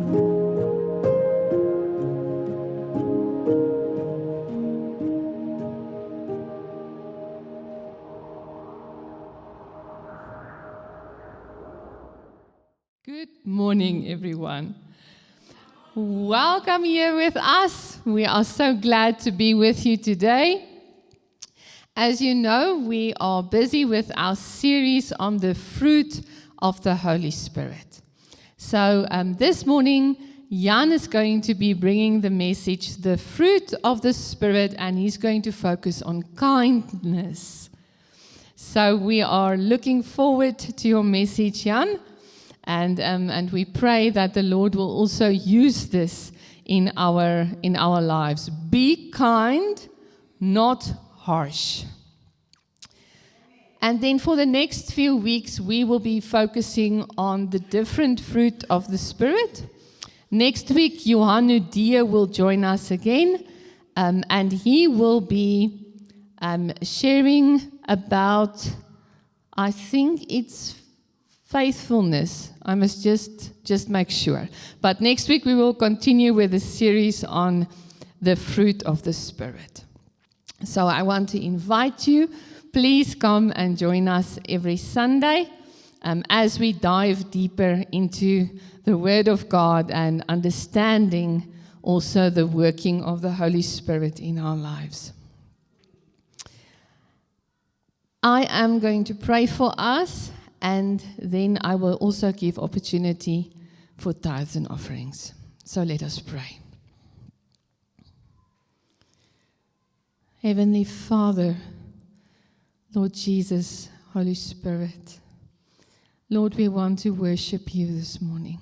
Good morning, everyone. Welcome here with us. We are so glad to be with you today. As you know, we are busy with our series on the fruit of the Holy Spirit. So this morning, Jan is going to be bringing the message, the fruit of the Spirit, and he's going to focus on kindness. So we are looking forward to your message, Jan. And we pray that the Lord will also use this in our lives. Be kind, not harsh. And then for the next few weeks, we will be focusing on the different fruit of the Spirit. Next week, Johannu Dier will join us again, and he will be sharing about, I think it's faithfulness. I must just make sure. But next week we will continue with a series on the fruit of the Spirit. So I want to invite you, please come and join us every Sunday as we dive deeper into the Word of God and understanding also the working of the Holy Spirit in our lives. I am going to pray for us, and then I will also give opportunity for tithes and offerings. So let us pray. Heavenly Father, Lord Jesus, Holy Spirit, Lord, we want to worship you this morning.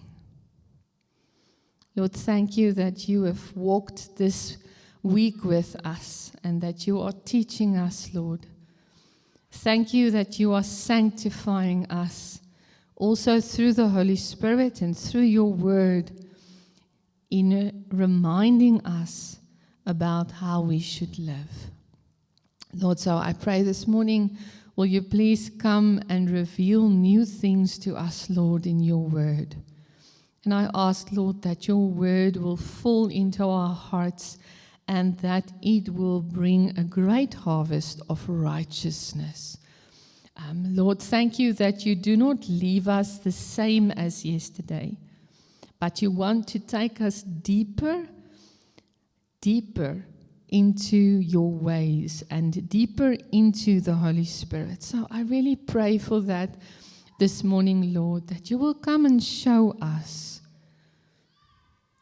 Lord, thank you that you have walked this week with us and that you are teaching us, Lord. Thank you that you are sanctifying us also through the Holy Spirit and through your word in reminding us about how we should live. Lord, so I pray this morning, will you please come and reveal new things to us, Lord, in your word. And I ask, Lord, that your word will fall into our hearts and that it will bring a great harvest of righteousness. Lord, thank you that you do not leave us the same as yesterday, but you want to take us deeper into your ways and deeper into the Holy Spirit. So I really pray for that this morning, Lord, that you will come and show us.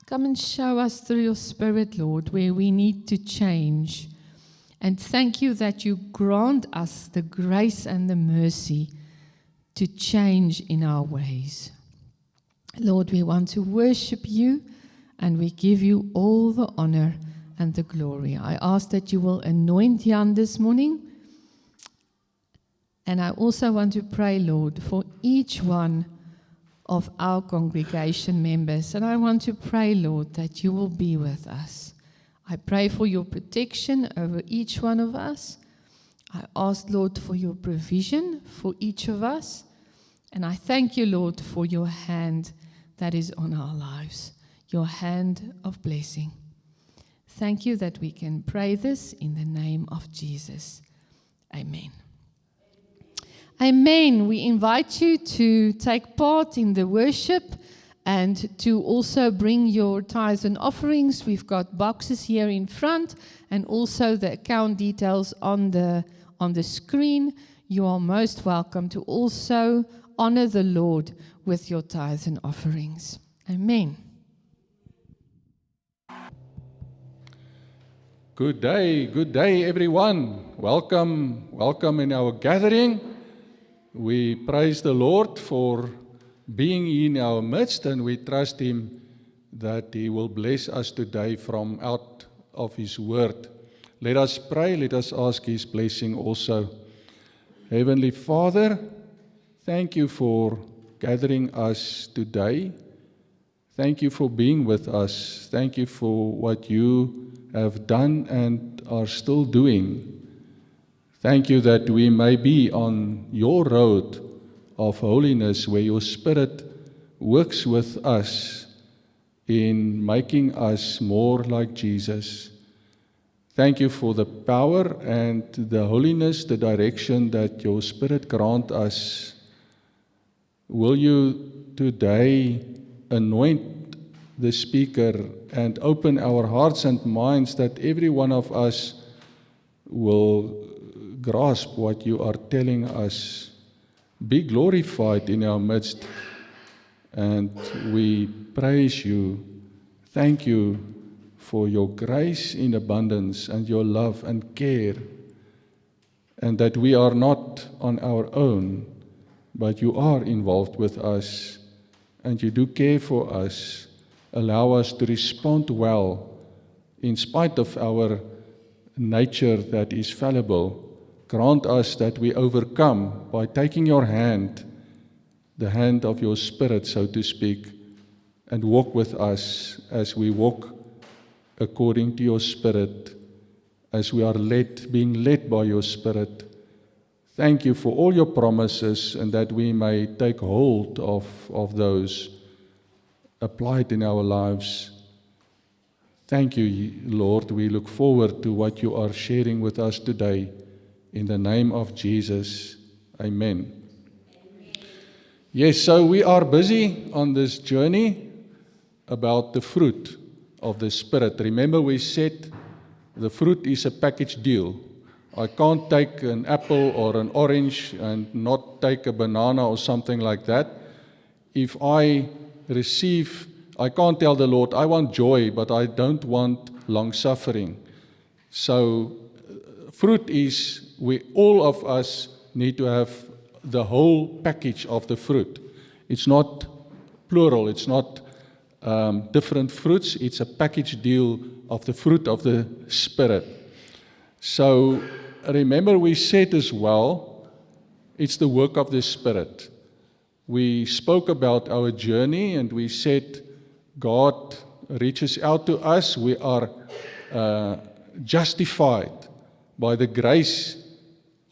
Come and show us through your Spirit, Lord, where we need to change. And thank you that you grant us the grace and the mercy to change in our ways. Lord, we want to worship you and we give you all the honor and the glory. I ask that you will anoint Jan this morning. And I also want to pray, Lord, for each one of our congregation members. And I want to pray, Lord, that you will be with us. I pray for your protection over each one of us. I ask, Lord, for your provision for each of us. And I thank you, Lord, for your hand that is on our lives, your hand of blessing. Thank you that we can pray this in the name of Jesus. Amen. Amen. We invite you to take part in the worship and to also bring your tithes and offerings. We've got boxes here in front and also the account details on the screen. You are most welcome to also honor the Lord with your tithes and offerings. Amen. Good day everyone. Welcome in our gathering. We praise the Lord for being in our midst, and we trust Him that He will bless us today from out of His word. Let us pray, let us ask His blessing also. Heavenly Father, thank you for gathering us today. Thank you for being with us. Thank you for what you have done and are still doing. Thank you that we may be on your road of holiness where your Spirit works with us in making us more like Jesus. Thank you for the power and the holiness, the direction that your Spirit grant us. Will you today anoint the speaker and open our hearts and minds that every one of us will grasp what you are telling us. Be glorified in our midst, and we praise you. Thank you for your grace in abundance and your love and care, and that we are not on our own, but you are involved with us, and you do care for us. Allow us to respond well in spite of our nature that is fallible. Grant us that we overcome by taking your hand, the hand of your Spirit, so to speak, and walk with us as we walk according to your Spirit, as we are being led by your Spirit. Thank you for all your promises, and that we may take hold of those applied in our lives. Thank you, Lord. We look forward to what you are sharing with us today. In the name of Jesus, amen. Yes, so we are busy on this journey about the fruit of the Spirit. Remember, we said the fruit is a package deal. I can't take an apple or an orange and not take a banana or something like that. If I can't tell the Lord, I want joy, but I don't want long-suffering. So, fruit is, all of us need to have the whole package of the fruit. It's not plural, it's not different fruits, it's a package deal of the fruit of the Spirit. So, remember we said as well, it's the work of the Spirit. We spoke about our journey and we said God reaches out to us. We are justified by the grace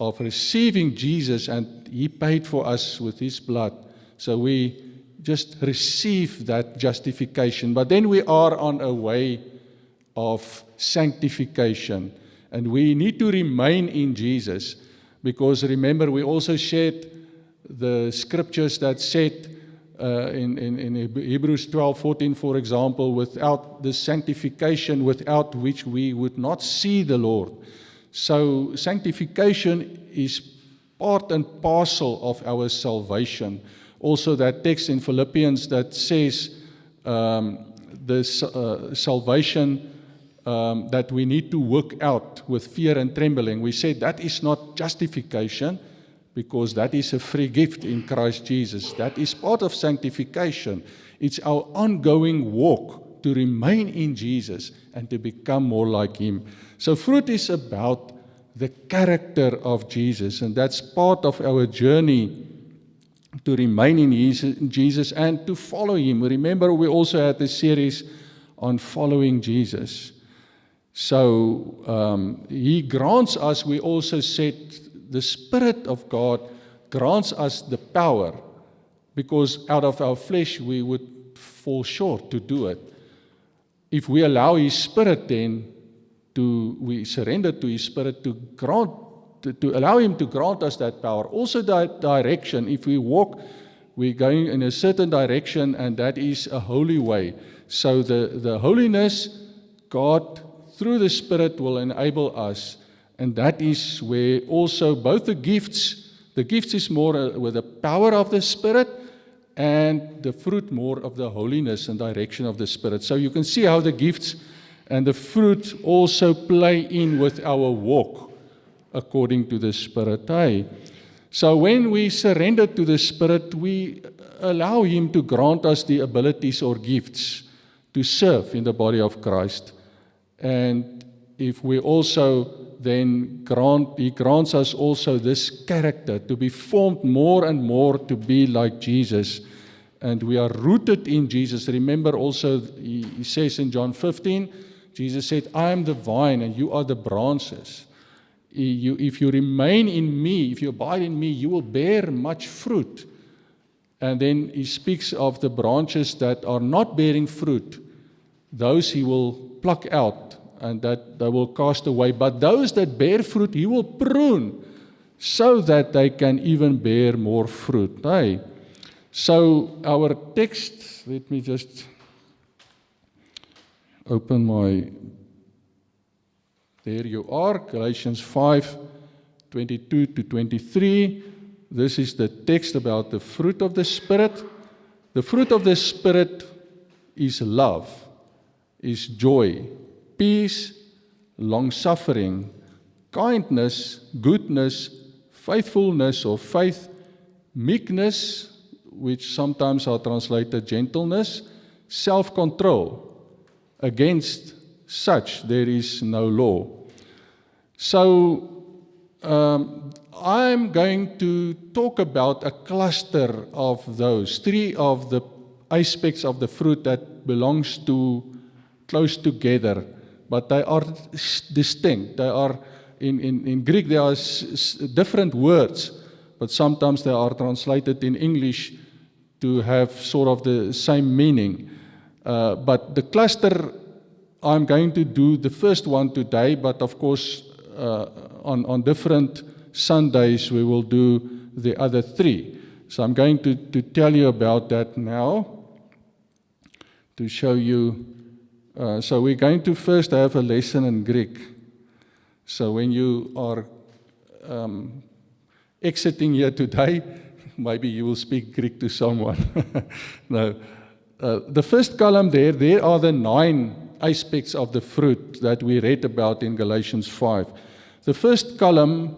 of receiving Jesus, and He paid for us with His blood. So we just receive that justification. But then we are on a way of sanctification. And we need to remain in Jesus, because remember, we also shared the scriptures that said in Hebrews 12:14, for example, without the sanctification, without which we would not see the Lord. So sanctification is part and parcel of our salvation. Also that text in Philippians that says salvation that we need to work out with fear and trembling. We said that is not justification, because that is a free gift in Christ Jesus. That is part of sanctification. It's our ongoing walk to remain in Jesus and to become more like Him. So fruit is about the character of Jesus, and that's part of our journey to remain in Jesus and to follow Him. Remember, we also had the series on following Jesus. So He grants us, we also said, the Spirit of God grants us the power, because out of our flesh we would fall short to do it. If we allow His Spirit, then we surrender to His Spirit to allow Him to grant us that power. Also that direction, if we walk, we're going in a certain direction, and that is a holy way. So the holiness, God through the Spirit will enable us. And that is where also both the gifts is more with the power of the Spirit, and the fruit more of the holiness and direction of the Spirit. So you can see how the gifts and the fruit also play in with our walk according to the Spirit. So when we surrender to the Spirit, we allow Him to grant us the abilities or gifts to serve in the body of Christ. And if we also then He grants us also this character to be formed more and more to be like Jesus. And we are rooted in Jesus. Remember also, He says in John 15, Jesus said, I am the vine and you are the branches. If you remain in me, if you abide in me, you will bear much fruit. And then He speaks of the branches that are not bearing fruit. those He will pluck out, and that they will cast away. But those that bear fruit, He will prune, so that they can even bear more fruit. Hey. So our text, let me just open my, there you are, Galatians 5:22 to 23. This is the text about the fruit of the Spirit. The fruit of the Spirit is love, is joy, peace, long-suffering, kindness, goodness, faithfulness or faith, meekness, which sometimes are translated gentleness, self-control. Against such there is no law. So I'm going to talk about a cluster of those, 3 of the aspects of the fruit that belongs to close together, but they are distinct. They are in Greek there are different words, but sometimes they are translated in English to have sort of the same meaning. But the cluster, I'm going to do the first one today, but of course on different Sundays we will do the other 3. So I'm going to tell you about that now, to show you. So we're going to first have a lesson in Greek. So when you are exiting here today, maybe you will speak Greek to someone. No. The first column there are the 9 aspects of the fruit that we read about in Galatians 5. The first column,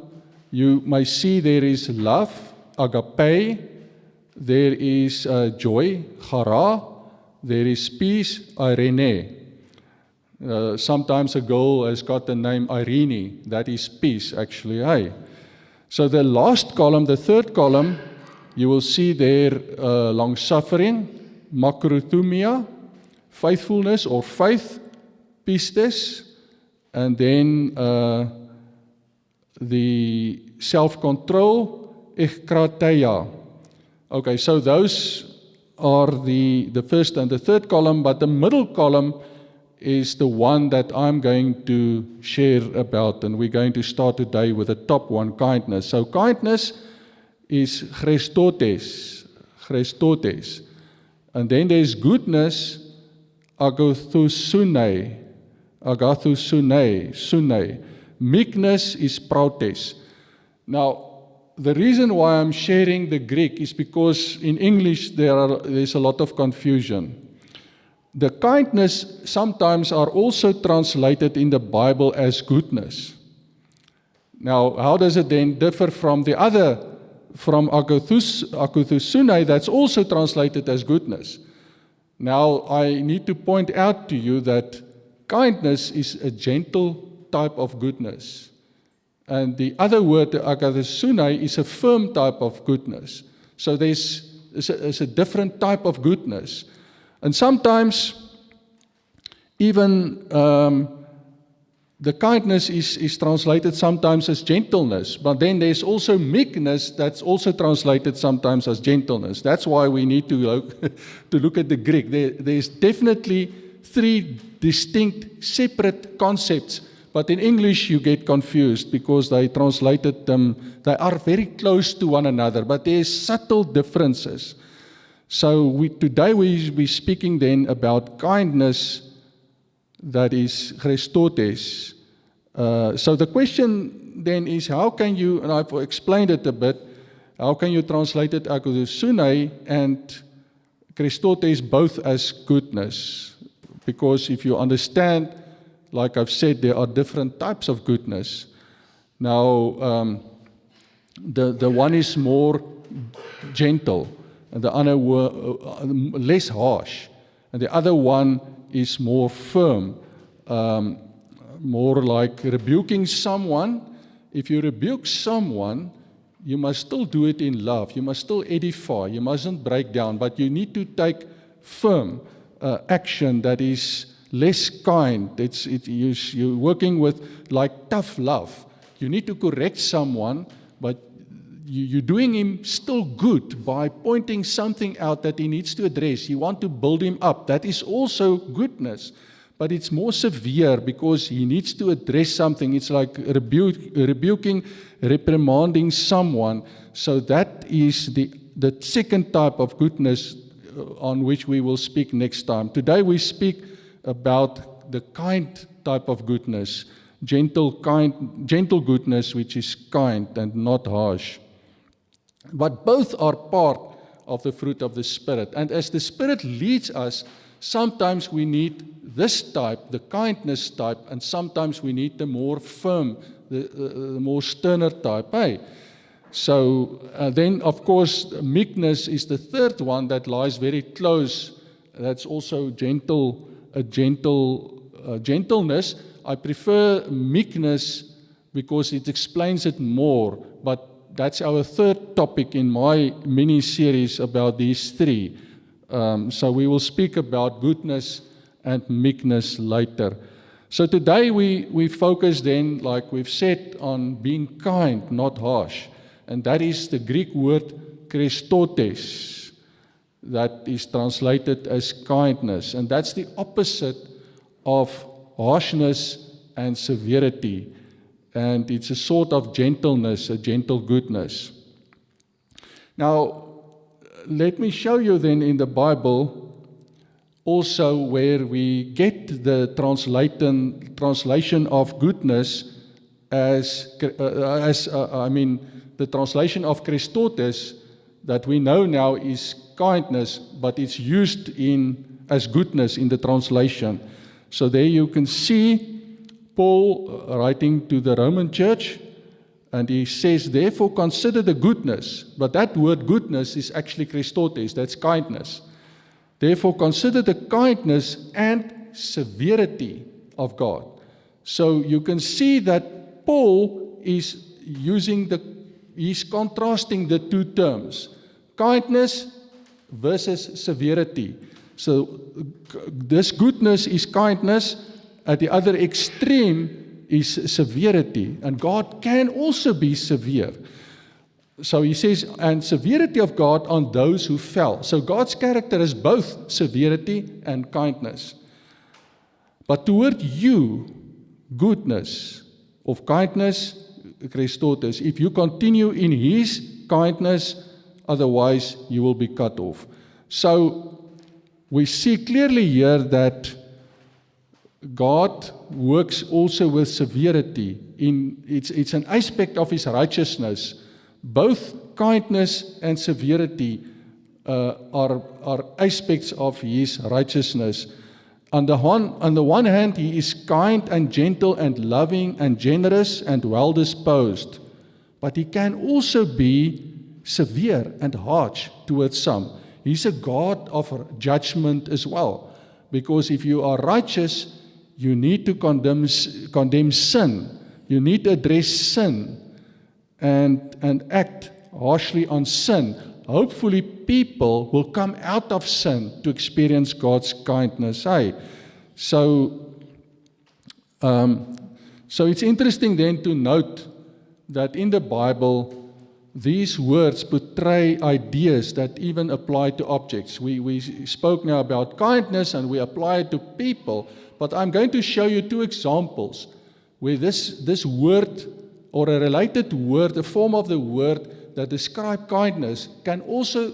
you may see there is love, agape, there is joy, chara, there is peace, irene. Sometimes a girl has got the name Irene, that is peace actually. Hey. So the last column, the third column, you will see there long-suffering, makrothumia, faithfulness or faith, pistis, and then the self-control, ekkrateia. Okay, so those are the first and the third column, but the middle column is the one that I'm going to share about, and we're going to start today with the top one, kindness. So kindness is Christotes. And then there's goodness, agathosune. Meekness is proutes. Now, the reason why I'm sharing the Greek is because in English there's a lot of confusion. The kindness sometimes are also translated in the Bible as goodness. Now, how does it then differ from the other, from agathosune, that's also translated as goodness? Now, I need to point out to you that kindness is a gentle type of goodness. And the other word, agathosune, is a firm type of goodness. So there's a different type of goodness. And sometimes even the kindness is translated sometimes as gentleness, but then there's also meekness that's also translated sometimes as gentleness. That's why we need to look at the Greek. There's definitely 3 distinct, separate concepts, but in English you get confused because they translated them, they are very close to one another, but there's subtle differences. So today we're speaking then about kindness that is Christotes. So the question then is, how can you, and I've explained it a bit, how can you translate it agathosune and Christotes both as goodness? Because if you understand, like I've said, there are different types of goodness. Now, the one is more gentle, and the other less harsh, and the other one is more firm, more like rebuking someone. If you rebuke someone, you must still do it in love. You must still edify. You mustn't break down, but you need to take firm action that is less kind. You're working with like tough love. You need to correct someone, but you're doing him still good by pointing something out that he needs to address. You want to build him up. That is also goodness. But it's more severe because he needs to address something. It's like rebuking, reprimanding someone. So that is the second type of goodness on which we will speak next time. Today we speak about the kind type of goodness, gentle goodness, which is kind and not harsh. But both are part of the fruit of the Spirit. And as the Spirit leads us, sometimes we need this type, the kindness type, and sometimes we need the more firm, the more sterner type. Hey? So then, of course, meekness is the third one that lies very close. That's also gentleness. I prefer meekness because it explains it more, but that's our third topic in my mini-series about these three. So we will speak about goodness and meekness later. So today we focus then, like we've said, on being kind, not harsh. And that is the Greek word Christotes, that is translated as kindness. And that's the opposite of harshness and severity. And it's a sort of gentleness, a gentle goodness. Now, let me show you then in the Bible also where we get the translation of goodness the translation of Christotes that we know now is kindness, but it's used as goodness in the translation. So there you can see Paul writing to the Roman church, and he says, therefore consider the goodness, but that word goodness is actually Christotes, that's kindness. Therefore consider the kindness and severity of God. So you can see that Paul is he's contrasting the two terms, kindness versus severity. So this goodness is kindness, at the other extreme is severity, and God can also be severe. So he says, and severity of God on those who fell. So God's character is both severity and kindness. But toward you, goodness of kindness, Christotes, if you continue in his kindness, otherwise you will be cut off. So we see clearly here that God works also with severity. It's an aspect of his righteousness. Both kindness and severity are aspects of his righteousness. On the one hand, he is kind and gentle and loving and generous and well-disposed. But he can also be severe and harsh towards some. He's a God of judgment as well. Because if you are righteous, you need to condemn sin. You need to address sin and act harshly on sin. Hopefully people will come out of sin to experience God's kindness. Hey? So it's interesting then to note that in the Bible, these words portray ideas that even apply to objects. We spoke now about kindness and we apply it to people, but I'm going to show you two examples where this word or a related word, a form of the word that describe kindness can also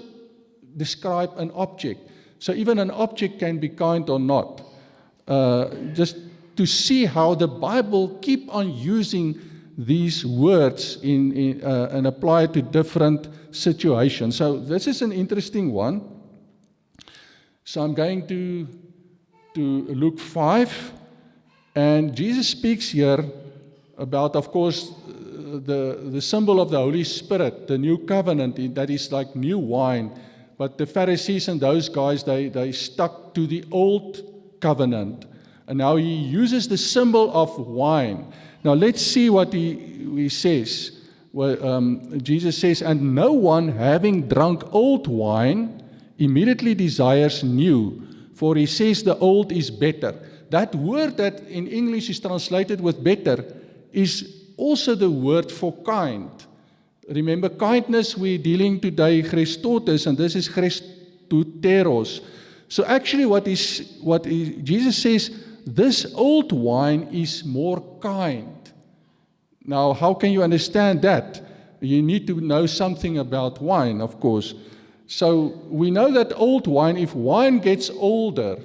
describe an object. So even an object can be kind or not. Just to see how the Bible keep on using these words and apply it to different situations. So this is an interesting one. So I'm going to Luke 5, and Jesus speaks here about, of course, the symbol of the Holy Spirit, the new covenant, that is like new wine. But the Pharisees and those guys, they stuck to the old covenant. And now he uses the symbol of wine. Now let's see what he says. Well, Jesus says, and no one having drunk old wine immediately desires new, for he says the old is better. That word that in English is translated with better is also the word for kind. Remember, kindness we're dealing today, Christotes, and this is Christoteros. So actually Jesus says, this old wine is more kind. Now, how can you understand that? You need to know something about wine, of course. So we know that old wine, if wine gets older,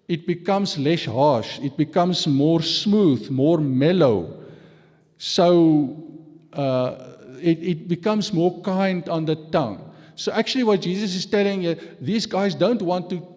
it becomes less harsh, it becomes more smooth, more mellow. So it becomes more kind on the tongue. So actually what Jesus is telling you, these guys don't want to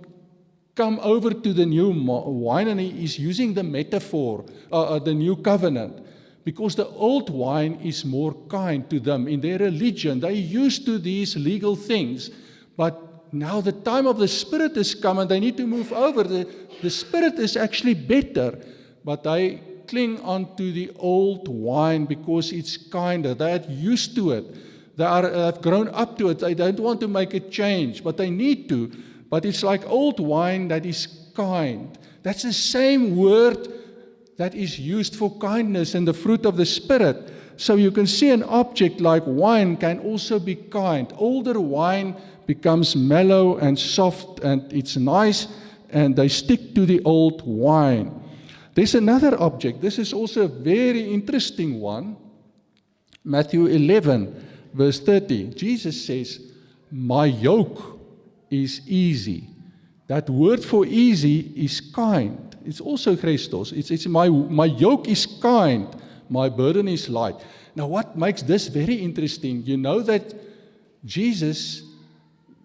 come over to the new wine, and he is using the metaphor, the new covenant, because the old wine is more kind to them. In their religion, they're used to these legal things, but now the time of the Spirit has come and they need to move over. The Spirit is actually better, but they cling on to the old wine because it's kinder. They are used to it. They have grown up to it. They don't want to make a change, but they need to. But it's like old wine that is kind. That's the same word that is used for kindness and the fruit of the Spirit. So you can see an object like wine can also be kind. Older wine becomes mellow and soft, and it's nice, and they stick to the old wine. There's another object. This is also a very interesting one. Matthew 11, verse 30. Jesus says, my yoke is easy. That word for easy is kind. It's also Christos. It's my yoke is kind, my burden is light. Now what makes this very interesting, you know that Jesus,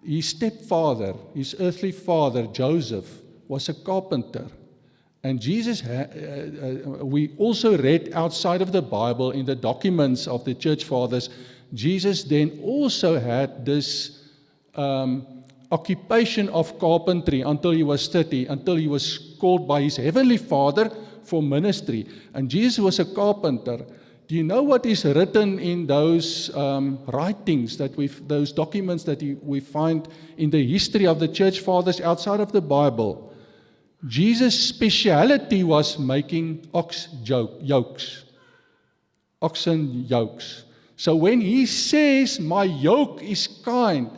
his stepfather, his earthly father, Joseph, was a carpenter. And Jesus, we also read outside of the Bible in the documents of the church fathers, Jesus then also had this occupation of carpentry until he was 30, until he was called by his heavenly Father for ministry. And Jesus was a carpenter. Do you know what is written in those writings, those documents that we find in the history of the church fathers outside of the Bible? Jesus' speciality was making oxen yokes. So when he says, my yoke is kind,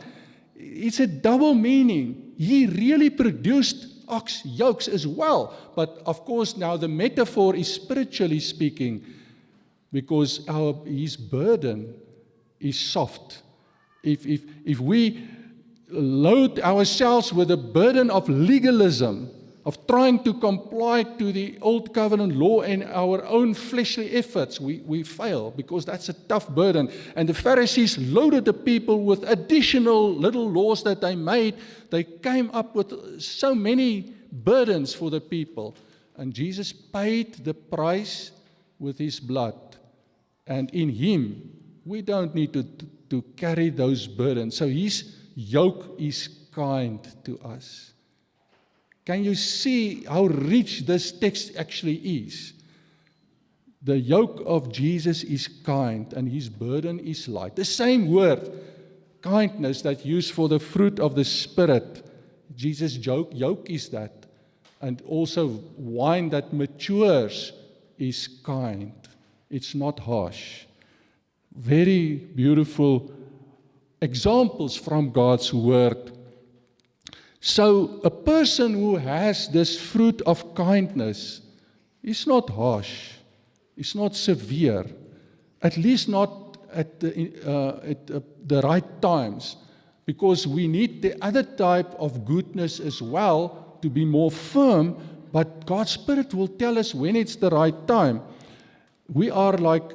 it's a double meaning. He really produced ox yokes as well. But of course now the metaphor is spiritually speaking, because his burden is soft. If we load ourselves with the burden of legalism, of trying to comply to the old covenant law and our own fleshly efforts, we fail, because that's a tough burden. And the Pharisees loaded the people with additional little laws that they made. They came up with so many burdens for the people. And Jesus paid the price with his blood. And in him, we don't need to carry those burdens. So his yoke is kind to us. Can you see how rich this text actually is? The yoke of Jesus is kind and his burden is light. The same word, kindness, that's used for the fruit of the Spirit. Jesus' yoke is that. And also wine that matures is kind. It's not harsh. Very beautiful examples from God's word. So a person who has this fruit of kindness is not harsh, is not severe, at least not at the right times, because we need the other type of goodness as well to be more firm, but God's Spirit will tell us when it's the right time. We are like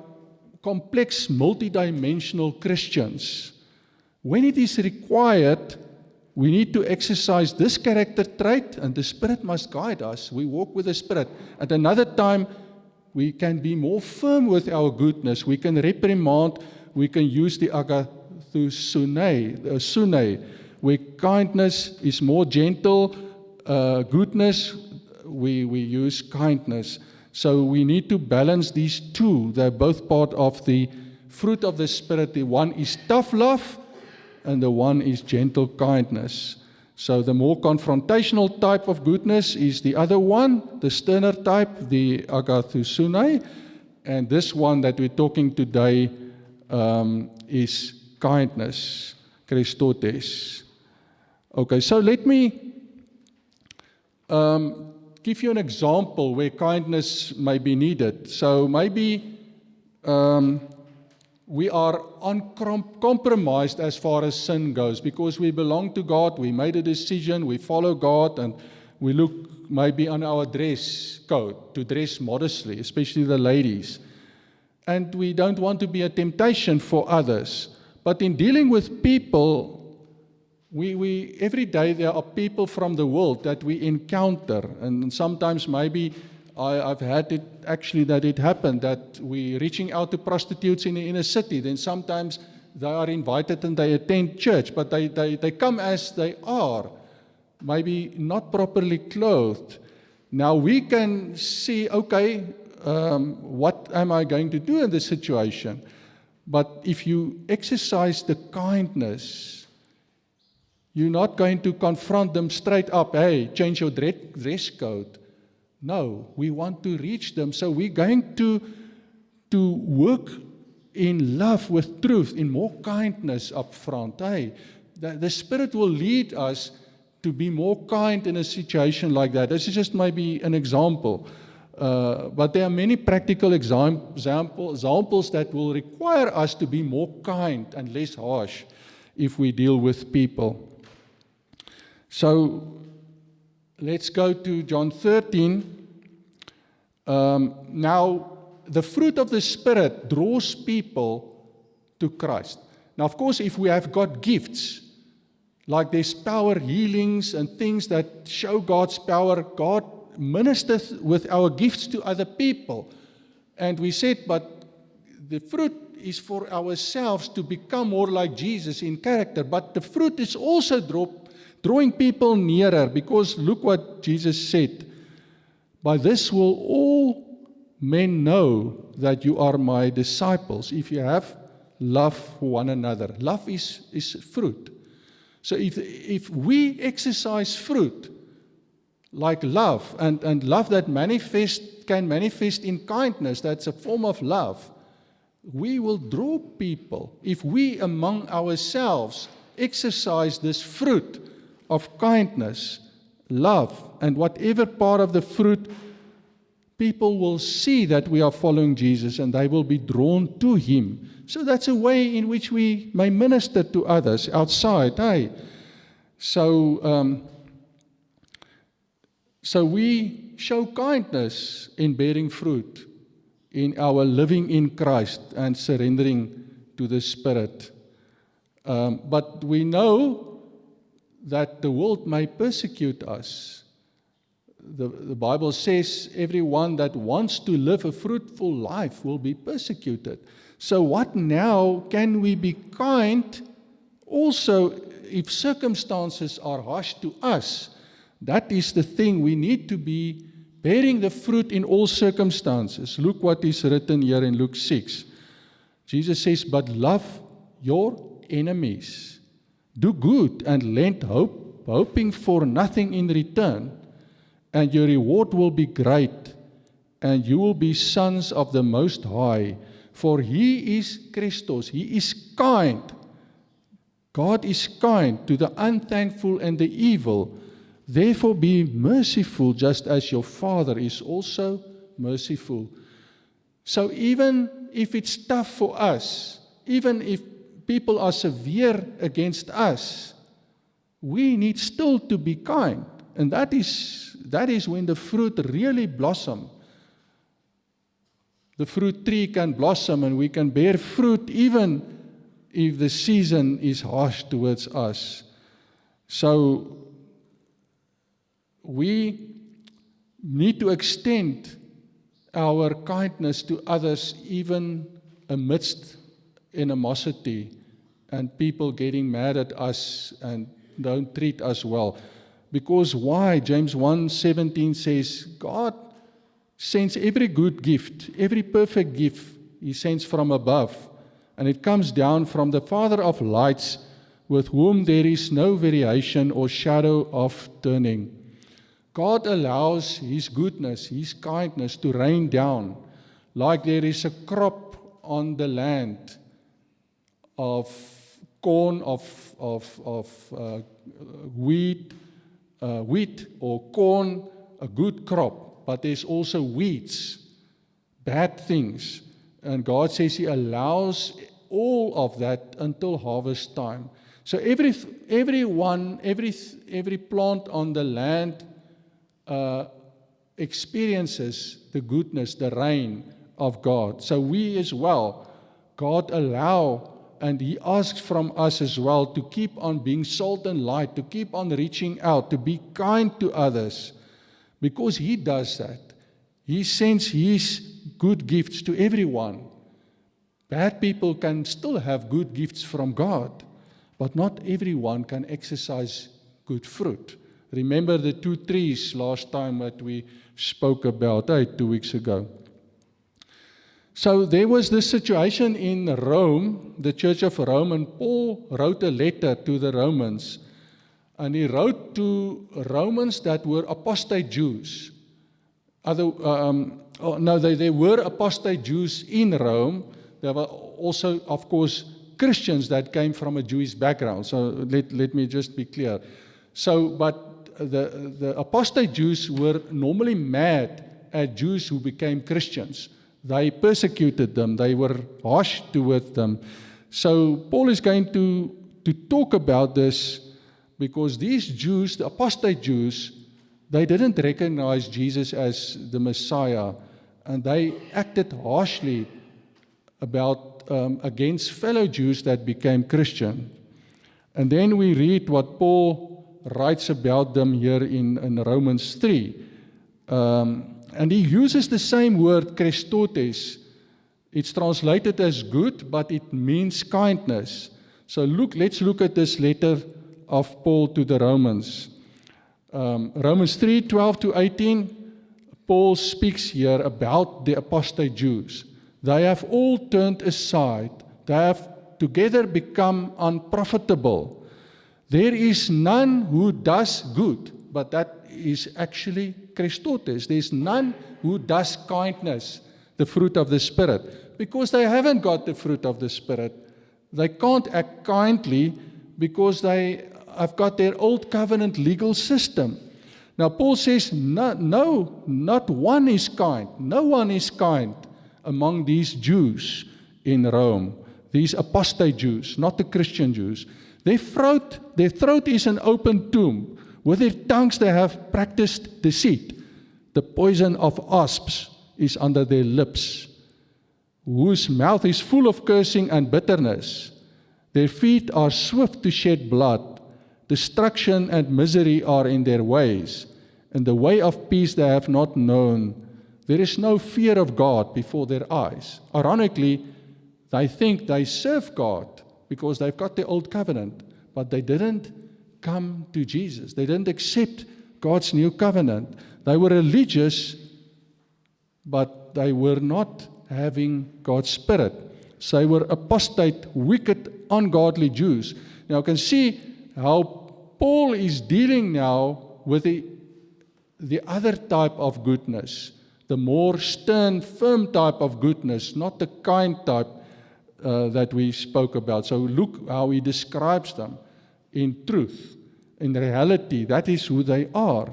complex, multidimensional Christians. When it is required, we need to exercise this character trait, and the Spirit must guide us. We walk with the Spirit. At another time, we can be more firm with our goodness. We can reprimand. We can use the agathosune, where kindness is more gentle. Goodness, we use kindness. So we need to balance these two. They're both part of the fruit of the Spirit. The one is tough love, and the one is gentle kindness. So the more confrontational type of goodness is the other one, the sterner type, the agathosune. And this one that we're talking today is kindness, Christotes. Okay, so let me give you an example where kindness may be needed. So maybe we are uncompromised as far as sin goes because we belong to God, we made a decision, we follow God, and we look maybe on our dress code to dress modestly, especially the ladies. And we don't want to be a temptation for others. But in dealing with people, we every day there are people from the world that we encounter, and sometimes maybe I've had it actually that it happened that we reaching out to prostitutes in the inner city. Then sometimes they are invited and they attend church, but they come as they are, maybe not properly clothed. Now we can see, okay, what am I going to do in this situation? But if you exercise the kindness, you're not going to confront them straight up, hey, change your dress code. No, we want to reach them. So we're going to work in love with truth, in more kindness up front. Hey, the Spirit will lead us to be more kind in a situation like that. This is just maybe an example. But there are many practical examples that will require us to be more kind and less harsh if we deal with people. So let's go to John 13. Now, the fruit of the Spirit draws people to Christ. Now, of course, if we have got gifts, like there's power healings and things that show God's power, God ministers with our gifts to other people. And we said, but the fruit is for ourselves to become more like Jesus in character. But the fruit is also drawing people nearer, because look what Jesus said. By this will all men know that you are my disciples, if you have love for one another. Love is fruit. So if we exercise fruit, like love, and love that can manifest in kindness, that's a form of love, we will draw people. If we among ourselves exercise this fruit of kindness, love, and whatever part of the fruit, people will see that we are following Jesus and they will be drawn to Him. So that's a way in which we may minister to others outside. Hey? So we show kindness in bearing fruit, in our living in Christ and surrendering to the Spirit. But we know that the world may persecute us. The Bible says everyone that wants to live a fruitful life will be persecuted. So what now? Can we be kind also if circumstances are harsh to us? That is the thing. We need to be bearing the fruit in all circumstances. Look what is written here in Luke 6. Jesus says, but love your enemies. Do good and lend hope, hoping for nothing in return, and your reward will be great, and you will be sons of the Most High, for He is Christos, He is kind. God is kind to the unthankful and the evil. Therefore be merciful, just as your Father is also merciful. So even if it's tough for us, even if people are severe against us, we need still to be kind. And that is when the fruit really blossom. The fruit tree can blossom and we can bear fruit even if the season is harsh towards us. So we need to extend our kindness to others even amidst animosity and people getting mad at us and don't treat us well. Because why? James 1:17 says, God sends every good gift, every perfect gift He sends from above, and it comes down from the Father of lights, with whom there is no variation or shadow of turning. God allows His goodness, His kindness to rain down, like there is a crop on the land, of corn, of wheat or corn, a good crop, but there's also weeds, bad things. And God says He allows all of that until harvest time. So every plant on the land experiences the goodness, the rain of God. So we as well, God allow, and He asks from us as well to keep on being salt and light, to keep on reaching out, to be kind to others, because He does that. He sends His good gifts to everyone. Bad people can still have good gifts from God, but not everyone can exercise good fruit. Remember the 2 trees last time that we spoke about 2 weeks ago. So there was this situation in Rome, the Church of Rome, and Paul wrote a letter to the Romans. And he wrote to Romans that were apostate Jews. There were apostate Jews in Rome. There were also, of course, Christians that came from a Jewish background. So let me just be clear. But the apostate Jews were normally mad at Jews who became Christians. They persecuted them. They were harsh towards them. So Paul is going to talk about this because these Jews, the apostate Jews, they didn't recognize Jesus as the Messiah, and they acted harshly against fellow Jews that became Christian. And then we read what Paul writes about them here in Romans 3. And he uses the same word, Christotes. It's translated as good, but it means kindness. So let's look at this letter of Paul to the Romans. Romans 3:12-18, Paul speaks here about the apostate Jews. They have all turned aside. They have together become unprofitable. There is none who does good, but that is actually Christotes. There's none who does kindness, the fruit of the Spirit, because they haven't got the fruit of the Spirit. They can't act kindly because they have got their old covenant legal system. Now Paul says, no, not one is kind. No one is kind among these Jews in Rome, these apostate Jews, not the Christian Jews. Their throat is an open tomb. With their tongues they have practiced deceit. The poison of asps is under their lips, whose mouth is full of cursing and bitterness. Their feet are swift to shed blood. Destruction and misery are in their ways, and the way of peace they have not known. There is no fear of God before their eyes. Ironically, they think they serve God because they've got the old covenant, but they didn't come to Jesus. They didn't accept God's new covenant. They were religious, but they were not having God's Spirit. So they were apostate, wicked, ungodly Jews. Now you can see how Paul is dealing now with the other type of goodness, the more stern, firm type of goodness, not the kind type that we spoke about. So look how he describes them. In truth, in reality, that is who they are.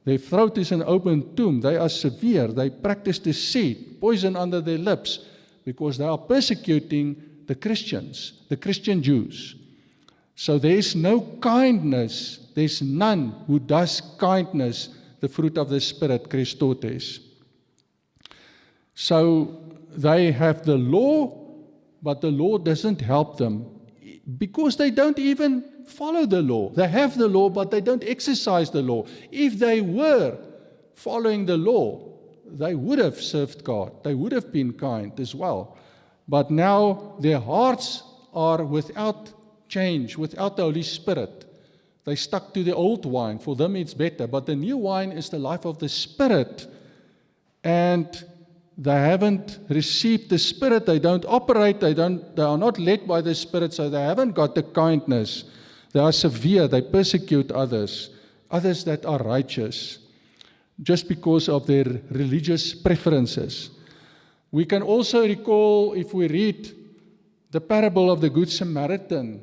Their throat is an open tomb. They are severe. They practice deceit, poison under their lips, because they are persecuting the Christians, the Christian Jews. So there is no kindness. There's none who does kindness, the fruit of the Spirit, Christotes. So they have the law, but the law doesn't help them because they don't even follow the law. They have the law, but they don't exercise the law. If they were following the law, they would have served God. They would have been kind as well. But now their hearts are without change, without the Holy Spirit. They stuck to the old wine. For them it's better. But the new wine is the life of the Spirit. And they haven't received the Spirit. They don't operate. They are not led by the Spirit, so they haven't got the kindness. They are severe. They persecute others that are righteous, just because of their religious preferences. We can also recall, if we read the parable of the Good Samaritan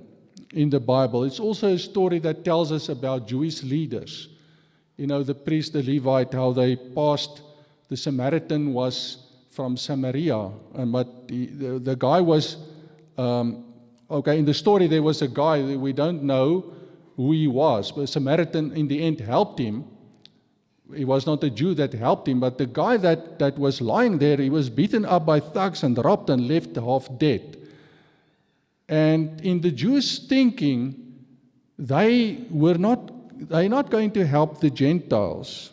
in the Bible, it's also a story that tells us about Jewish leaders. You know, the priest, the Levite, how they passed, the Samaritan was from Samaria, but the guy was, in the story there was a guy, that we don't know who he was, but a Samaritan in the end helped him. He was not a Jew that helped him, but the guy that was lying there, he was beaten up by thugs and robbed and left half dead. And in the Jews' thinking, they're not going to help the Gentiles.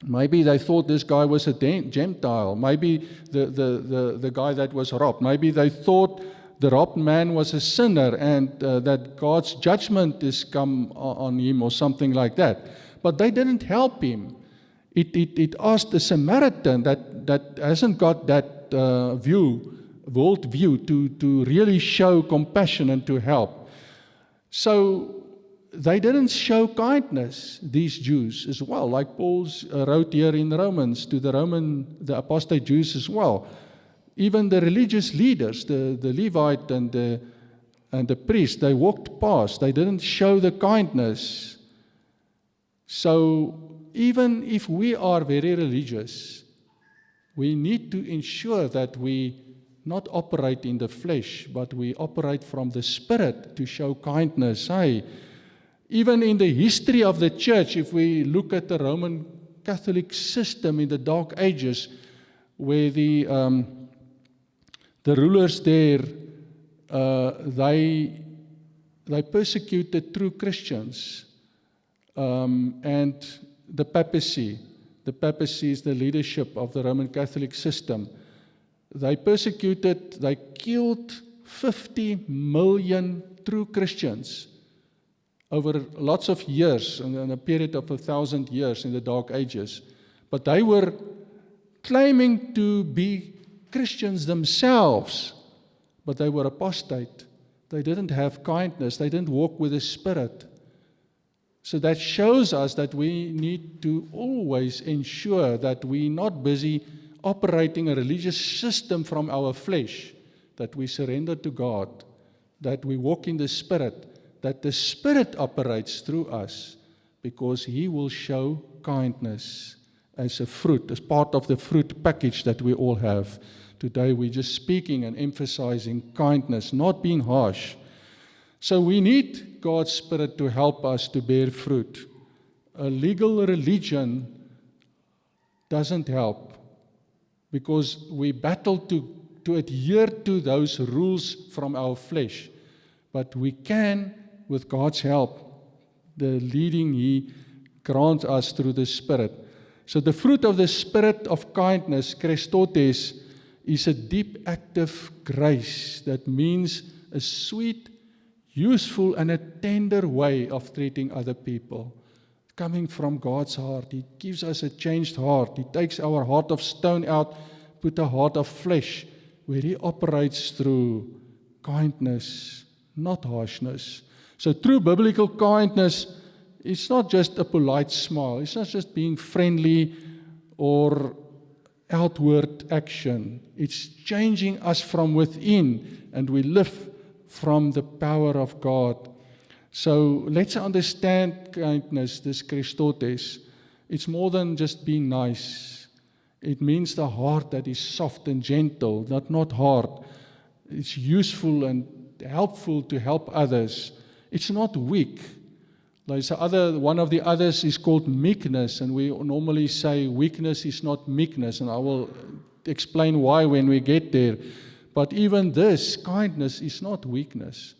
Maybe they thought this guy was a Gentile. Maybe the guy that was robbed. Maybe they thought the robbed man was a sinner and that God's judgment is come on him or something like that. But they didn't help him. It asked the Samaritan that hasn't got that world view to really show compassion and to help. So they didn't show kindness, these Jews as well, like Paul wrote here in Romans to the apostate Jews as well. Even the religious leaders, the Levite and the priest, they walked past. They didn't show the kindness. So even if we are very religious, we need to ensure that we not operate in the flesh, but we operate from the Spirit to show kindness. Even in the history of the church, if we look at the Roman Catholic system in the Dark Ages, where the rulers there, they persecuted true Christians, and the papacy. The papacy is the leadership of the Roman Catholic system. They persecuted, they killed 50 million true Christians over lots of years, in a period of 1,000 years in the Dark Ages. But they were claiming to be Christians themselves, but they were apostate. They didn't have kindness. They didn't walk with the Spirit. So that shows us that we need to always ensure that we're not busy operating a religious system from our flesh, that we surrender to God, that we walk in the Spirit, that the Spirit operates through us, because He will show kindness as a fruit, as part of the fruit package that we all have. Today we're just speaking and emphasizing kindness, not being harsh. So we need God's Spirit to help us to bear fruit. A legal religion doesn't help, because we battle to adhere to those rules from our flesh. But we can, with God's help, the leading He grants us through the Spirit. So the fruit of the Spirit of kindness, Christotes, is a deep, active grace. That means a sweet, useful, and a tender way of treating other people. Coming from God's heart. He gives us a changed heart. He takes our heart of stone out, put a heart of flesh, where He operates through kindness, not harshness. So true biblical kindness is not just a polite smile. It's not just being friendly or outward action. It's changing us from within, and we live from the power of God. So let's understand kindness, this Christotes. It's more than just being nice. It means the heart that is soft and gentle, not hard. It's useful and helpful to help others. It's not weak. There's one of the others is called meekness, and we normally say weakness is not meekness, and I will explain why when we get there. But even this, kindness, is not weakness,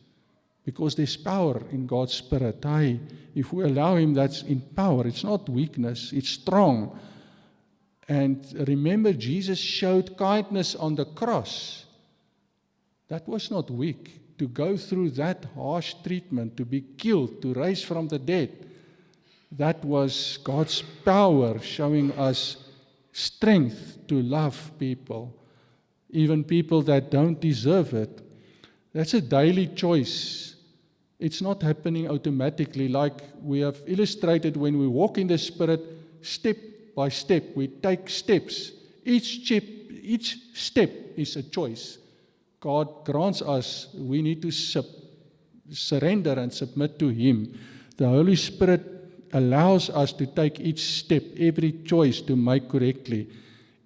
because there's power in God's Spirit. If we allow Him, that's in power. It's not weakness, it's strong. And remember, Jesus showed kindness on the cross. That was not weak. To go through that harsh treatment, to be killed, to rise from the dead, that was God's power showing us strength to love people, even people that don't deserve it. That's a daily choice. It's not happening automatically, like we have illustrated when we walk in the Spirit, step by step. We take steps. Each step is a choice. God grants us, we need to surrender and submit to Him. The Holy Spirit allows us to take each step, every choice to make correctly.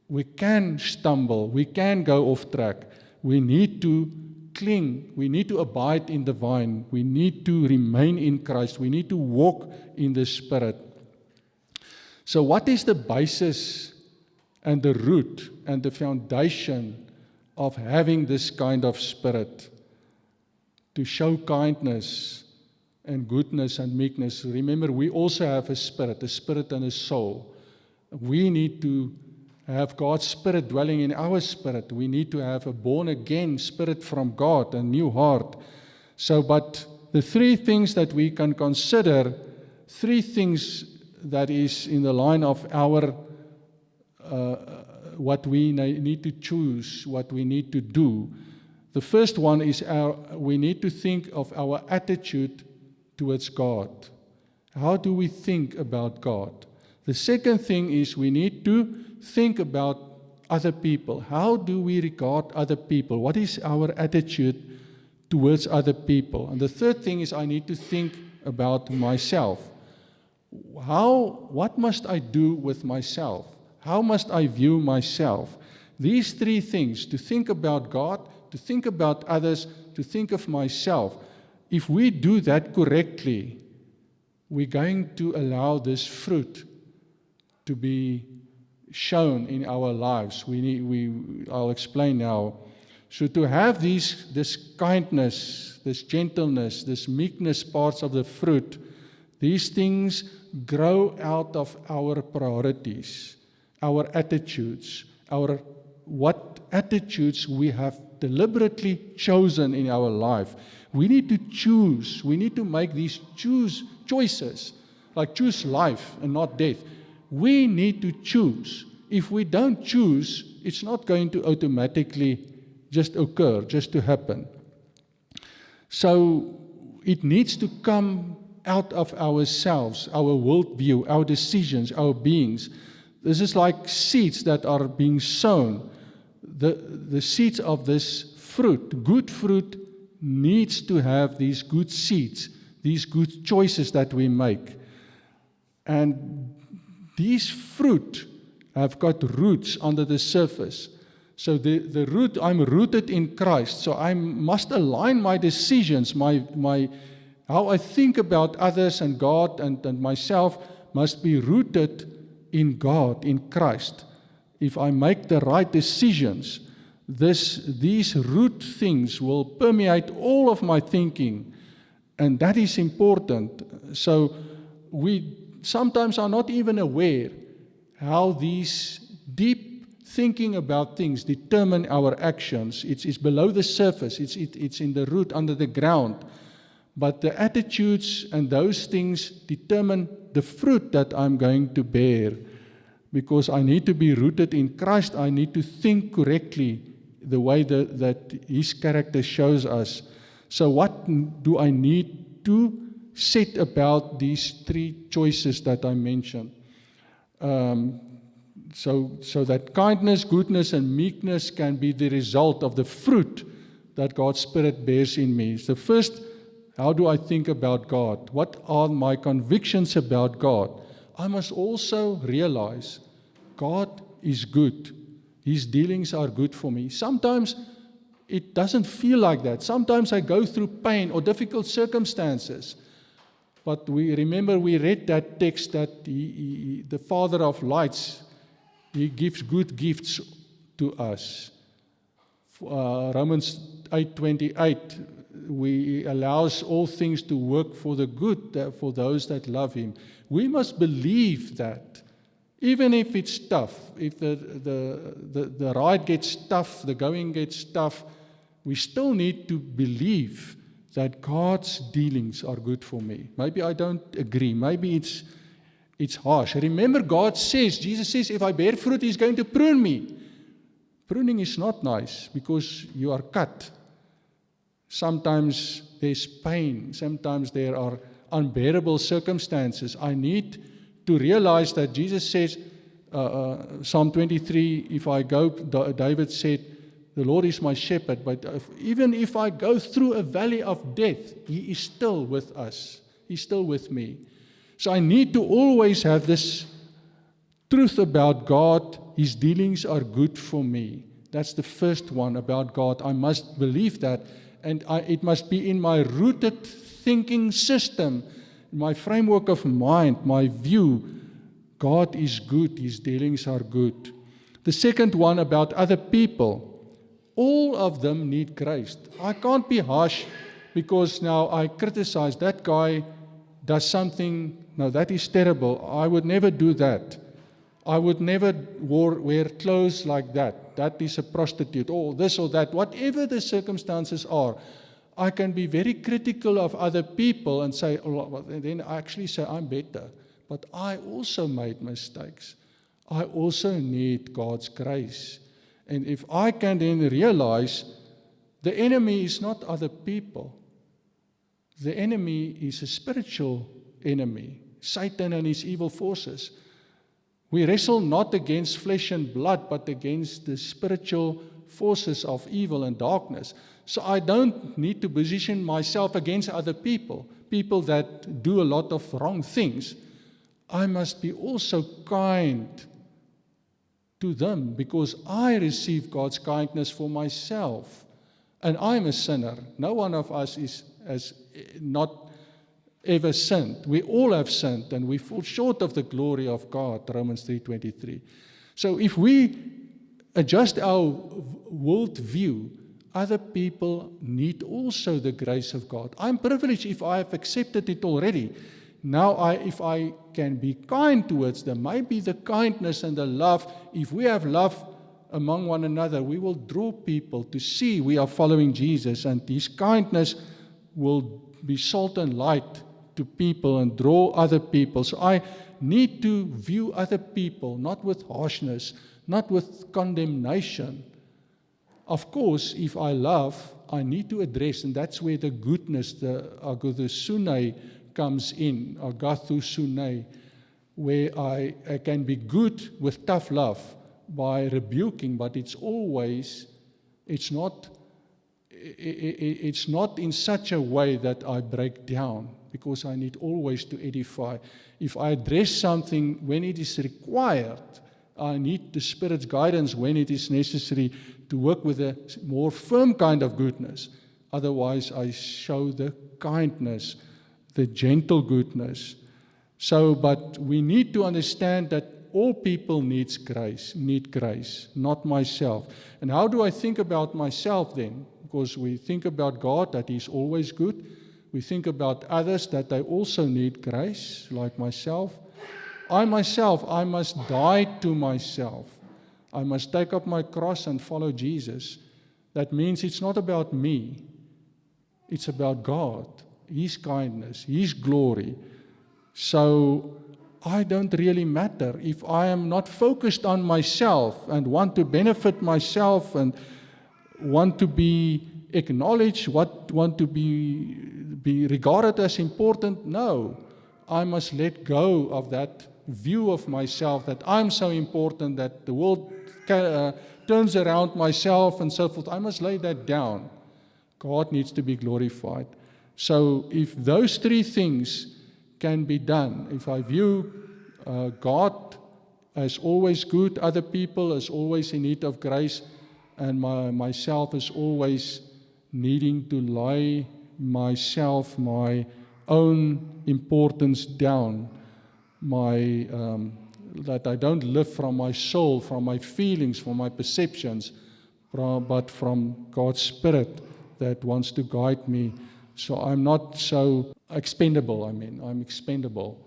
We can stumble, we can go off track. We need to cling, we need to abide in the vine, we need to remain in Christ, we need to walk in the Spirit. So what is the basis and the root and the foundation of having this kind of spirit? To show kindness and goodness and meekness. Remember, we also have a spirit and a soul. We need to have God's Spirit dwelling in our spirit. We need to have a born-again spirit from God, a new heart. So, but the three things that we can consider, three things that is in the line of our what we need to choose, what we need to do. The first one is we need to think of our attitude towards God. How do we think about God? The second thing is we need to think about other people. How do we regard other people? What is our attitude towards other people? And the third thing is I need to think about myself. What must I do with myself? How must I view myself? These three things, to think about God, to think about others, to think of myself. If we do that correctly, we're going to allow this fruit to be shown in our lives. I'll explain now. So to have this kindness, this gentleness, this meekness parts of the fruit, these things grow out of our priorities, our attitudes, what attitudes we have deliberately chosen in our life. We need to choose. We need to make these choices, like choose life and not death. We need to choose. If we don't choose, it's not going to automatically just occur, just to happen. So it needs to come out of ourselves, our worldview, our decisions, our beings. This is like seeds that are being sown. The seeds of this fruit, good fruit, needs to have these good seeds, these good choices that we make. And these fruit have got roots under the surface. So the root, I'm rooted in Christ. So I must align my decisions, my how I think about others and God and myself must be rooted in God, in Christ. If I make the right decisions, these root things will permeate all of my thinking, and that is important. So we sometimes are not even aware how these deep thinking about things determine our actions. It's below the surface, it's in the root, under the ground. But the attitudes and those things determine the fruit that I'm going to bear. Because I need to be rooted in Christ, I need to think correctly the way that His character shows us. So what do I need to set about these three choices that I mentioned? So that kindness, goodness, and meekness can be the result of the fruit that God's Spirit bears in me. So first, how do I think about God? What are my convictions about God? I must also realize God is good. His dealings are good for me. Sometimes it doesn't feel like that. Sometimes I go through pain or difficult circumstances. But we read that text that the Father of lights, He gives good gifts to us. Romans 8:28, He allows all things to work for the good, for those that love Him. We must believe that, even if it's tough, if the ride gets tough, the going gets tough, we still need to believe that God's dealings are good for me. Maybe I don't agree. Maybe it's harsh. Remember, Jesus says, if I bear fruit, He's going to prune me. Pruning is not nice because you are cut. Sometimes there's pain. Sometimes there are unbearable circumstances. I need to realize that Jesus says, Psalm 23, if I go, David said, The Lord is my shepherd, but even if I go through a valley of death, He is still with us. He's still with me. So I need to always have this truth about God. His dealings are good for me. That's the first one about God. I must believe that, and it must be in my rooted thinking system, my framework of mind, my view. God is good. His dealings are good. The second one about other people. All of them need grace. I can't be harsh because now I criticize that guy does something. No, that is terrible. I would never do that. I would never wear clothes like that. That is a prostitute, or this or that. Whatever the circumstances are, I can be very critical of other people and say, oh, then I actually say I'm better. But I also made mistakes. I also need God's grace. And if I can then realize the enemy is not other people. The enemy is a spiritual enemy, Satan and his evil forces. We wrestle not against flesh and blood, but against the spiritual forces of evil and darkness. So I don't need to position myself against other people, people that do a lot of wrong things. I must be also kind to them because I receive God's kindness for myself. And I'm a sinner. No one of us has not ever sinned. We all have sinned and we fall short of the glory of God, Romans 3:23. So if we adjust our worldview, other people need also the grace of God. I'm privileged if I have accepted it already. Now, if I can be kind towards them, maybe the kindness and the love, if we have love among one another, we will draw people to see we are following Jesus, and His kindness will be salt and light to people and draw other people. So I need to view other people, not with harshness, not with condemnation. Of course, if I love, I need to address, and that's where the goodness, the agathosune, comes in, agathosune, where I can be good with tough love by rebuking, but it's not in such a way that I break down, because I need always to edify. If I address something when it is required, I need the Spirit's guidance when it is necessary to work with a more firm kind of goodness. Otherwise, I show the kindness, the gentle goodness. So, but we need to understand that all people need grace, not myself. And how do I think about myself then? Because we think about God, that He's always good. We think about others, that they also need grace, like myself. I must die to myself. I must take up my cross and follow Jesus. That means it's not about me. It's about God, His kindness, His glory. So I don't really matter if I am not focused on myself and want to benefit myself and want to be acknowledged, want to be regarded as important. No, I must let go of that view of myself that I'm so important that the world turns around myself and so forth. I must lay that down. God needs to be glorified. So if those three things can be done, if I view God as always good, other people as always in need of grace, and myself as always needing to lay myself, my own importance down, that I don't live from my soul, from my feelings, from my perceptions, but from God's Spirit that wants to guide me. So I'm not so expendable. I'm expendable.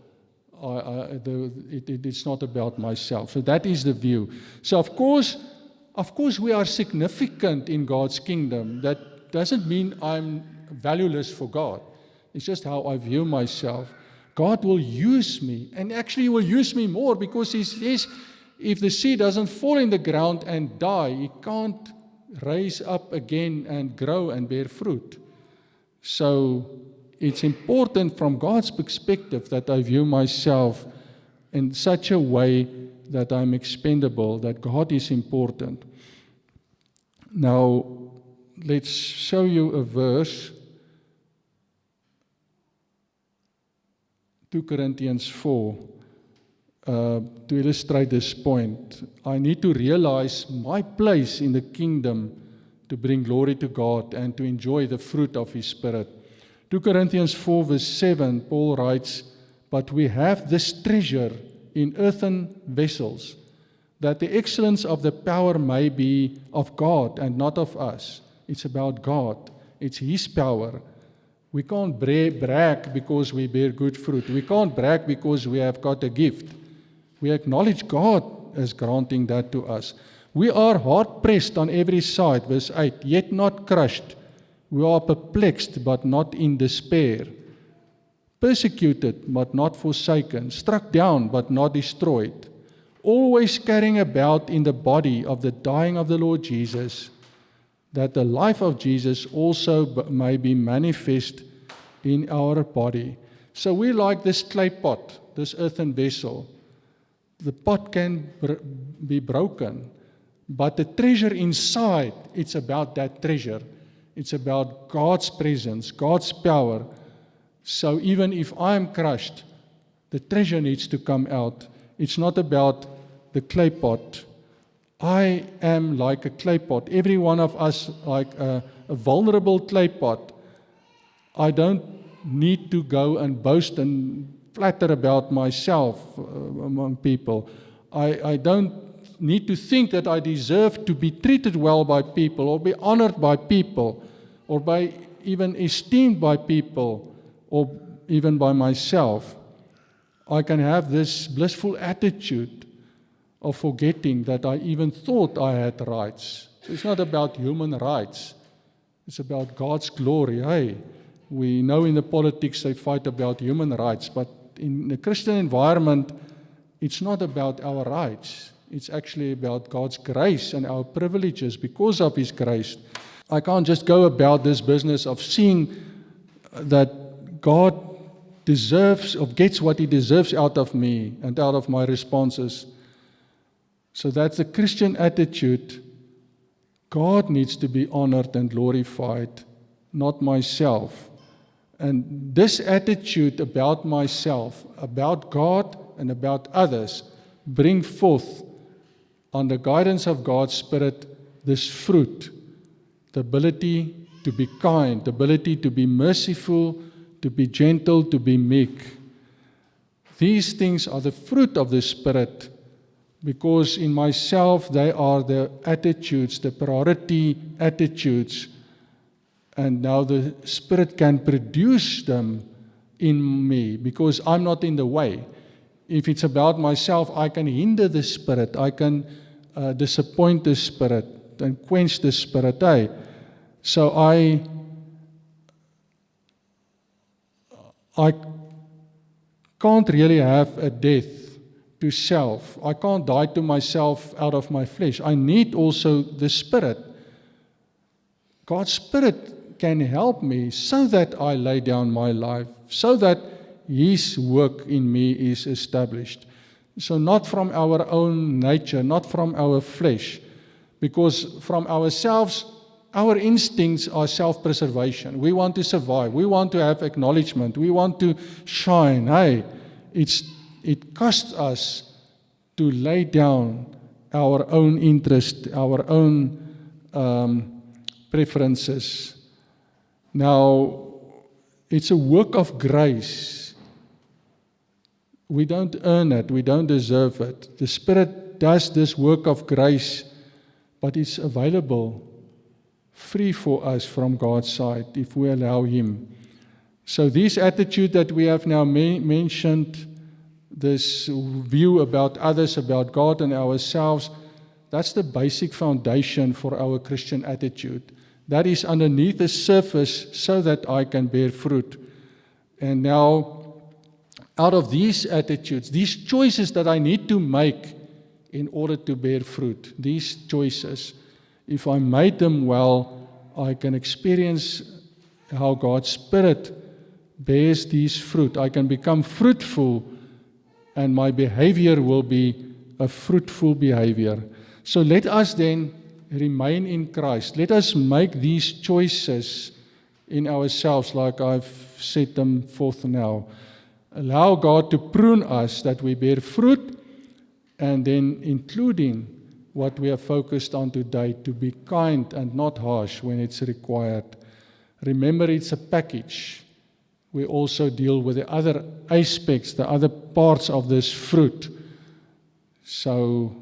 It's not about myself. So that is the view. So of course we are significant in God's kingdom. That doesn't mean I'm valueless for God. It's just how I view myself. God will use me, and actually He will use me more, because He says if the seed doesn't fall in the ground and die, it can't raise up again and grow and bear fruit. So it's important from God's perspective that I view myself in such a way that I'm expendable, that God is important. Now, let's show you a verse, 2 Corinthians 4, to illustrate this point. I need to realize my place in the kingdom to bring glory to God and to enjoy the fruit of His Spirit. 2 Corinthians 4 verse 7, Paul writes, "But we have this treasure in earthen vessels, that the excellence of the power may be of God and not of us." It's about God. It's His power. We can't brag because we bear good fruit. We can't brag because we have got a gift. We acknowledge God as granting that to us. We are hard-pressed on every side, verse 8, yet not crushed. We are perplexed, but not in despair. Persecuted, but not forsaken. Struck down, but not destroyed. Always carrying about in the body of the dying of the Lord Jesus, that the life of Jesus also may be manifest in our body. So we like this clay pot, this earthen vessel. The pot can be broken, but the treasure inside, it's about that treasure. It's about God's presence, God's power. So even if I'm crushed, the treasure needs to come out. It's not about the clay pot. I am like a clay pot. Every one of us like a vulnerable clay pot. I don't need to go and boast and flatter about myself among people. I don't need to think that I deserve to be treated well by people or be honored by people or by even esteemed by people or even by myself. I can have this blissful attitude of forgetting that I even thought I had rights. So it's not about human rights. It's about God's glory. Hey, we know in the politics they fight about human rights, but in the Christian environment, it's not about our rights. It's actually about God's grace and our privileges because of His grace. I can't just go about this business of seeing that God deserves or gets what He deserves out of me and out of my responses. So that's the Christian attitude. God needs to be honored and glorified, not myself. And this attitude about myself, about God and about others, bring forth, on the guidance of God's Spirit, this fruit, the ability to be kind, the ability to be merciful, to be gentle, to be meek. These things are the fruit of the Spirit, because in myself they are the attitudes, the priority attitudes, and now the Spirit can produce them in me because I'm not in the way. If it's about myself, I can hinder the Spirit, I can disappoint the Spirit and quench the Spirit. So I can't really have a death to self. I can't die to myself out of my flesh. I need also the Spirit. God's Spirit can help me so that I lay down my life, so that His work in me is established. So not from our own nature, not from our flesh, because from ourselves, our instincts are self-preservation. We want to survive. We want to have acknowledgement. We want to shine. It costs us to lay down our own interest, our own preferences. Now, it's a work of grace. We don't earn it. We don't deserve it. The Spirit does this work of grace, but it's available free for us from God's side if we allow Him. So this attitude that we have now mentioned, this view about others, about God and ourselves, that's the basic foundation for our Christian attitude. That is underneath the surface so that I can bear fruit. And now, out of these attitudes, these choices that I need to make in order to bear fruit, these choices, if I made them well, I can experience how God's Spirit bears these fruit. I can become fruitful, and my behavior will be a fruitful behavior. So let us then remain in Christ. Let us make these choices in ourselves, like I've set them forth now. Allow God to prune us that we bear fruit, and then including what we are focused on today, to be kind and not harsh when it's required. Remember, it's a package. We also deal with the other aspects, the other parts of this fruit. So,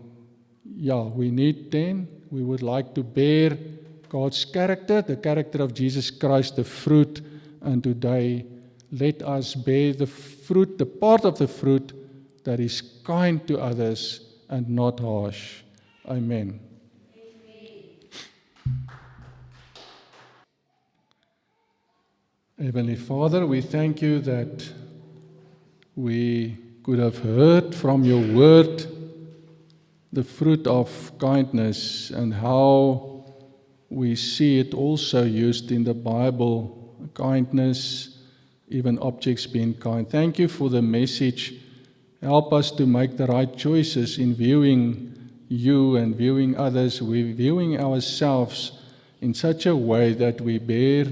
we need then, we would like to bear God's character, the character of Jesus Christ, the fruit, and today let us bear the fruit, the part of the fruit that is kind to others and not harsh. Amen. Heavenly Father, we thank you that we could have heard from your word the fruit of kindness and how we see it also used in the Bible, kindness, even objects being kind. Thank you for the message. Help us to make the right choices in viewing you and viewing others, viewing ourselves in such a way that we bear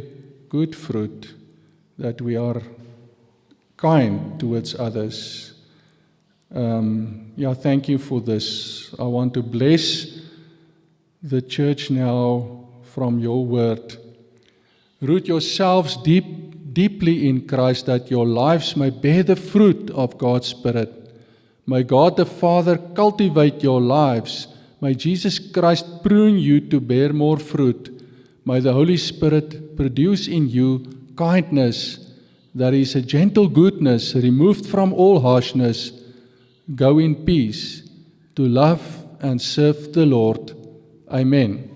good fruit, that we are kind towards others. Thank you for this. I want to bless the church now from your word. Root yourselves deeply in Christ, that your lives may bear the fruit of God's Spirit. May God the Father cultivate your lives. May Jesus Christ prune you to bear more fruit. May the Holy Spirit produce in you kindness, that is a gentle goodness removed from all harshness. Go in peace to love and serve the Lord. Amen.